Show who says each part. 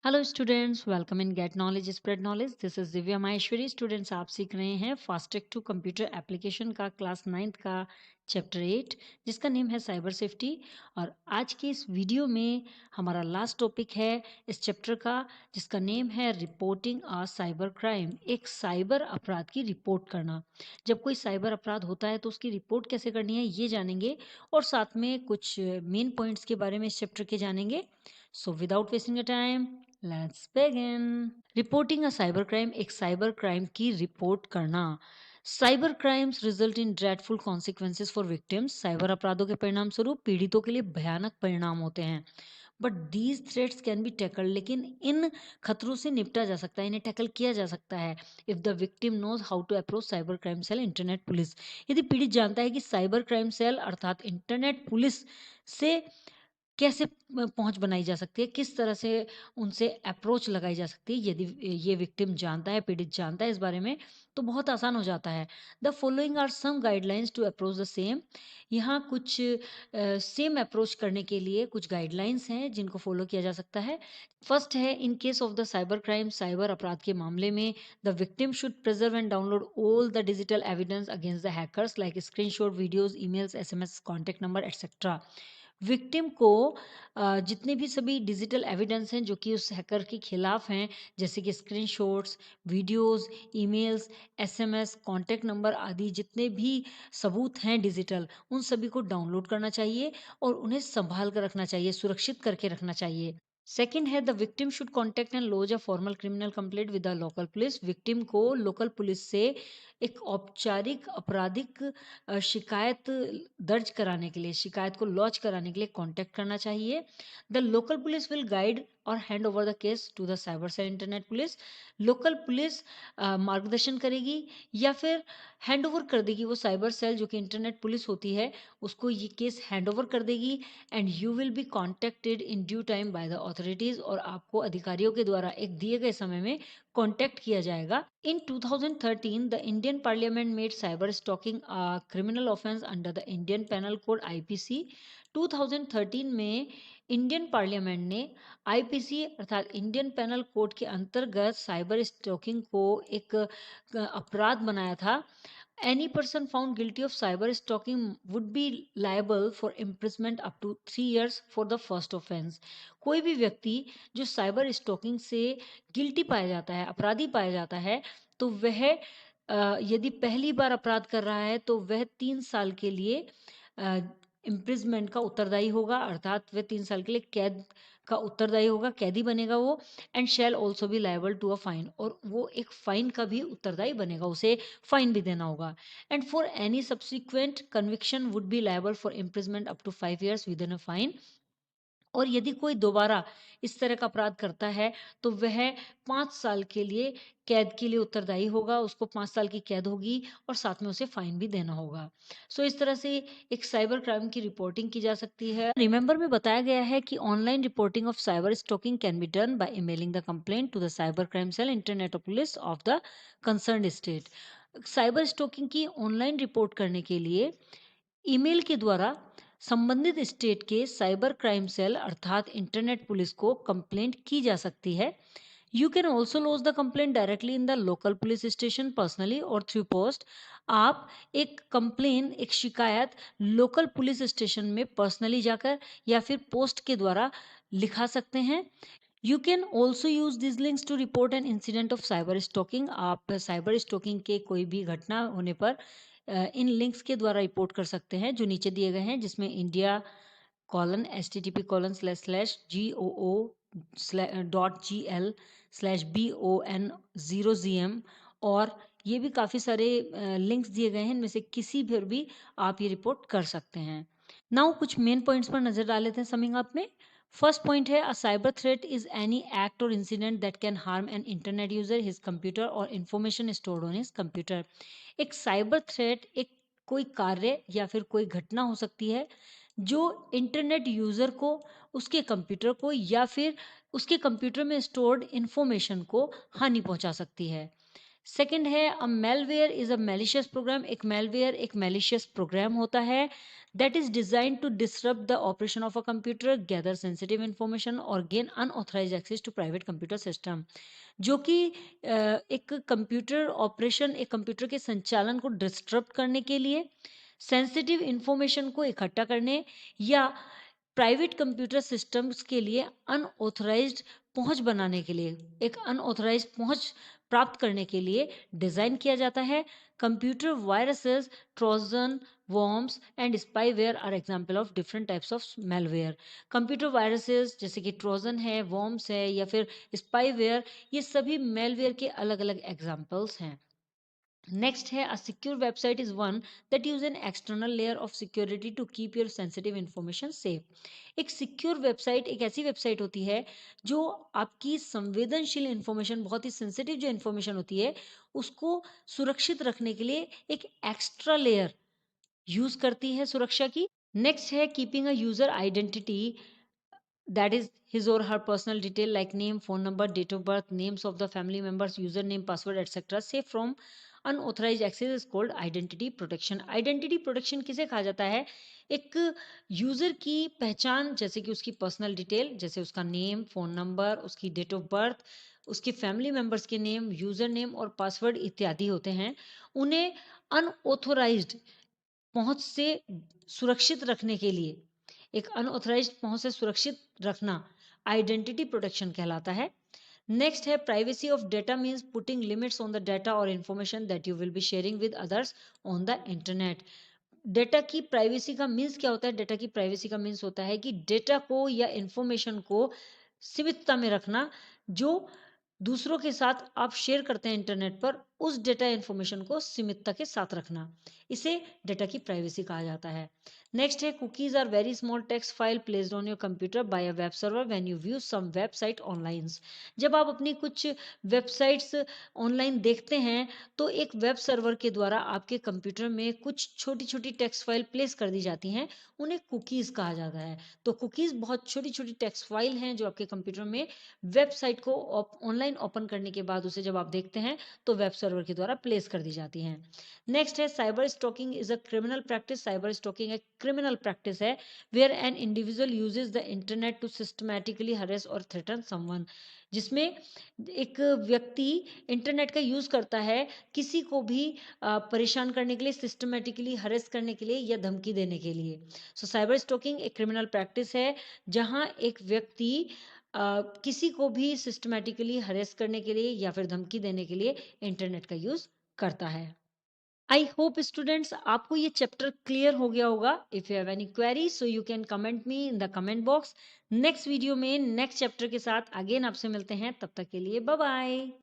Speaker 1: Hello students, welcome in get knowledge spread knowledge. This is Divya Maheshwari. Students, आप सीख रहे हैं फास्टैग टू कंप्यूटर एप्लीकेशन का क्लास 9th का चैप्टर 8, जिसका नेम है साइबर सेफ्टी। और आज के इस वीडियो में हमारा लास्ट टॉपिक है इस चैप्टर का, जिसका नेम है रिपोर्टिंग अ साइबर क्राइम। एक साइबर अपराध की रिपोर्ट करना। जब कोई साइबर अपराध होता है तो उसकी रिपोर्ट कैसे करनी है ये जानेंगे, और साथ में कुछ मेन पॉइंट्स के बारे में इस चैप्टर के जानेंगे। So without wasting your time, let's begin. Reporting a cyber crime, एक साइबर क्राइम की रिपोर्ट करना। Cyber crimes result in dreadful consequences for victims. Cyber अपराधों के परिणाम स्वरूप पीड़ितों के लिए भयानक परिणाम होते हैं। But these threats can be tackle, लेकिन इन खतरों से निपटा जा सकता है, इन्हें टैकल किया जा सकता है if the victim knows how to approach cyber crime cell, internet police. यदि पीड़ित जानता है कि साइबर क्राइम सेल अर्थात इंटरनेट पुलिस से कैसे पहुंच बनाई जा सकती है, किस तरह से उनसे अप्रोच लगाई जा सकती है। यदि ये विक्टिम जानता है, पीड़ित जानता है इस बारे में, तो बहुत आसान हो जाता है। The following are some guidelines to approach the same. यहाँ कुछ सेम अप्रोच करने के लिए कुछ गाइडलाइंस हैं जिनको फॉलो किया जा सकता है। फर्स्ट है, in case of the cyber crime, cyber अपराध के मामले में the victim should preserve and download all the digital evidence against the hackers like screenshot, videos, emails, SMS, contact number etcetera. Victim को जितने भी सभी डिजिटल एविडेंस हैं जो कि उस हैकर के खिलाफ हैं, जैसे कि screenshots, videos, emails, SMS, contact number आदि जितने भी सबूत हैं डिजिटल, उन सभी को डाउनलोड करना चाहिए और उन्हें संभाल कर रखना चाहिए, सुरक्षित करके रखना चाहिए। सेकेंड है, the victim should contact and lodge a formal criminal complaint with the local police. Victim को लोकल पुलिस से एक औपचारिक आपराधिक शिकायत दर्ज कराने के लिए, शिकायत को लॉन्च कराने के लिए कांटेक्ट करना चाहिए। The local police will guide और hand over the case to the cyber cell internet police. Local police मार्गदर्शन करेगी या फिर हैंड ओवर कर देगी, वो साइबर सेल जो कि इंटरनेट पुलिस होती है उसको ये केस हैंड ओवर कर देगी। And you will B contacted in due time by the authorities, और आपको अधिकारियों के द्वारा एक दिए गए समय में कॉन्टेक्ट किया जाएगा। In 2013 the Indian parliament made cyber stalking a criminal offence under the Indian penal code IPC. 2013 में इंडियन पार्लियामेंट ने आईपीसी अर्थात इंडियन पेनल कोड के अंतर्गत साइबर स्टॉकिंग को एक अपराध बनाया था। Any person found guilty of cyber stalking would be liable for imprisonment up to 3 years for the first offense. कोई भी व्यक्ति जो साइबर स्टॉकिंग से गिल्टी पाया जाता है, अपराधी पाया जाता है, तो वह यदि पहली बार अपराध कर रहा है तो वह 3 साल के लिए इम्प्रिजमेंट का उत्तरदायी होगा, अर्थात वह 3 साल के लिए कैद का उत्तरदायी होगा, कैदी बनेगा वो। And shall also be liable to a fine, और वो एक फाइन का भी उत्तरदायी बनेगा, उसे फाइन भी देना होगा। And for any subsequent conviction would be liable for imprisonment up to 5 years with in a fine. और यदि कोई दोबारा इस तरह का अपराध करता है तो वह 5 साल के लिए कैद के लिए उत्तरदायी होगा, उसको 5 साल की कैद होगी और साथ में उसे फाइन भी देना होगा। सो इस तरह से एक साइबर क्राइम की रिपोर्टिंग की जा सकती है। रिमेंबर में बताया गया है कि online reporting of cyber stalking can be done by emailing the complaint to the cyber crime cell internet police of the concern state. साइबर स्टॉकिंग की ऑनलाइन रिपोर्ट करने के लिए ईमेल के द्वारा संबंधित स्टेट के साइबर क्राइम सेल अर्थात इंटरनेट पुलिस को कंप्लेंट की जा सकती है। You can also lodge the complaint directly in the local police station personally और थ्रू पोस्ट। आप एक कंप्लेन, एक शिकायत लोकल पुलिस स्टेशन में पर्सनली जाकर या फिर पोस्ट के द्वारा लिखा सकते हैं। You can also use this links to report an incident of cyber stalking. आप साइबर स्टॉकिंग के कोई भी घटना होने पर इन लिंक्स के द्वारा रिपोर्ट कर सकते हैं जो नीचे दिए गए हैं, जिसमें india:/http://goo.gl/bon0gm, और ये भी काफ़ी सारे लिंक्स दिए गए हैं, इनमें से किसी पर भी आप ये रिपोर्ट कर सकते हैं। नाउ कुछ मेन पॉइंट्स पर नजर डाल लेते हैं समिंग अप में। फर्स्ट पॉइंट है, a cyber threat is any act और incident that can harm an internet user, his computer और information stored on his computer. एक साइबर थ्रेट एक कोई कार्य या फिर कोई घटना हो सकती है जो इंटरनेट यूजर को, उसके कंप्यूटर को या फिर उसके कंप्यूटर में स्टोर्ड इंफॉर्मेशन को हानि पहुंचा सकती है। सेकंड है a malware is a malicious program. एक मेलवेयर एक मैलिशियस प्रोग्राम होता है that is design to disrupt the operation of a computer, gather sensitive information और gain unauthorised access to private computer system, जो कि एक कंप्यूटर ऑपरेशन, एक computer के संचालन को डिस्टर्ब करने के लिए, सेंसिटिव इंफॉर्मेशन को इकट्ठा करने या प्राइवेट कंप्यूटर सिस्टम्स के लिए अनऑथराइज्ड पहुंच बनाने के लिए, एक अनऑथराइज्ड पहुंच प्राप्त करने के लिए डिजाइन किया जाता है। Computer viruses, Trojan, worms and spyware are example of different types of malware. Computer viruses जैसे कि ट्रोजन है, वॉर्म्स है या फिर स्पाईवेयर, ये सभी मेलवेयर के अलग अलग एग्जांपल्स हैं। नेक्स्ट है a secure website is one that use an external layer of security to keep your sensitive information safe. एक सिक्योर वेबसाइट एक ऐसी वेबसाइट होती है जो आपकी संवेदनशील इंफॉर्मेशन, बहुत ही सेंसिटिव जो इंफॉर्मेशन होती है, उसको सुरक्षित रखने के लिए एक एक्स्ट्रा लेयर यूज करती है सुरक्षा की। नेक्स्ट है keeping a user identity, that is his or her personal detail like name, phone number, date of birth, names of the family members, username, password, etc. safe from unauthorized access is called identity protection. Identity protection किसे कहा जाता है? एक user की पहचान, जैसे कि उसकी पर्सनल डिटेल, जैसे उसका नेम, फोन नंबर, उसकी डेट ऑफ बर्थ, उसके फैमिली मेंबर्स के नेम, यूजर नेम और पासवर्ड इत्यादि होते हैं, उन्हें अनऑथोराइज्ड पहुंच से सुरक्षित रखने के लिए, एक अनऑथराइज्ड पहुंच से सुरक्षित रखना आइडेंटिटी प्रोटेक्शन कहलाता है। नेक्स्ट है privacy of data means putting limits on the data और information that you will be sharing with others on the internet. Data की प्राइवेसी का मीन्स क्या होता है? डेटा की प्राइवेसी का मीन्स होता है कि डेटा को या इंफॉर्मेशन को सीमितता में रखना, जो दूसरों के साथ आप शेयर करते हैं इंटरनेट पर, उस डेटा इंफॉर्मेशन को सीमितता के साथ रखना, इसे डेटा की प्राइवेसी कहा जाता है। नेक्स्ट है cookies are very small text file placed on your computer by a web server when you view some website online. जब आप अपनी कुछ वेबसाइट्स ऑनलाइन देखते हैं तो एक वेब सर्वर के द्वारा आपके कंप्यूटर में कुछ छोटी छोटी टेक्स्ट फाइल प्लेस कर दी जाती हैं, उन्हें कुकीज कहा जाता है। तो कुकीज बहुत छोटी छोटी टेक्स्ट फाइल हैं जो आपके कंप्यूटर में वेबसाइट को ऑनलाइन ओपन करने के बाद उसे जब आप देखते हैं तो वेब सर्वर के द्वारा प्लेस कर दी जाती हैं। नेक्स्ट है cyber stalking is a criminal practice. Cyber stalking एक क्रिमिनल प्रैक्टिस है where an individual uses the internet to systematically harass और थ्रेटन समवन, जिसमें एक व्यक्ति इंटरनेट का यूज करता है किसी को भी परेशान करने के लिए, सिस्टमैटिकली हरेस करने के लिए या धमकी देने के लिए। सो साइबर स्टॉकिंग एक क्रिमिनल प्रैक्टिस है जहां एक व्यक्ति किसी को भी सिस्टमैटिकली हरेस करने के लिए या फिर धमकी देने के लिए इंटरनेट का यूज करता है। आई होप स्टूडेंट्स आपको ये चैप्टर क्लियर हो गया होगा। If you have any query so you can comment me in the comment box. Next video में नेक्स्ट चैप्टर के साथ अगेन आपसे मिलते हैं, तब तक के लिए बाय बाय।